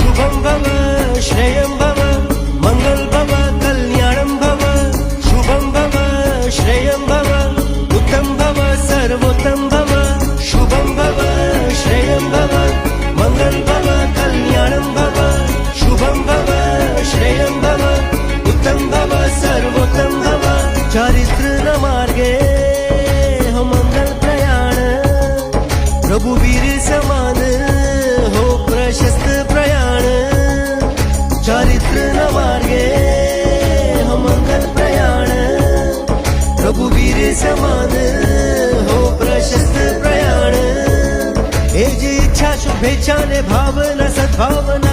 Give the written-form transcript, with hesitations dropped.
शुभं भव श्रेयं भव मंगल भव कल्याणं भव शुभं भव श्रेयं भव उत्तम भव सर्वोत्तम भव शुभं भव श्रेयं भव मंगल भव कल्याणं भव शुभं भव श्रेयं भव उत्तम भव सर्वोत्तम भव चारित्र न मार्गे हो मंगल प्रयाण रघुवीर समान हो प्रशस्त प्रयाण चारित्र न मार्गे हो मंगल प्रयाण रघुवीर समान हो प्रशस्त प्रयाण हे जी इच्छा शुभेच्छा ने भावना सद्भावना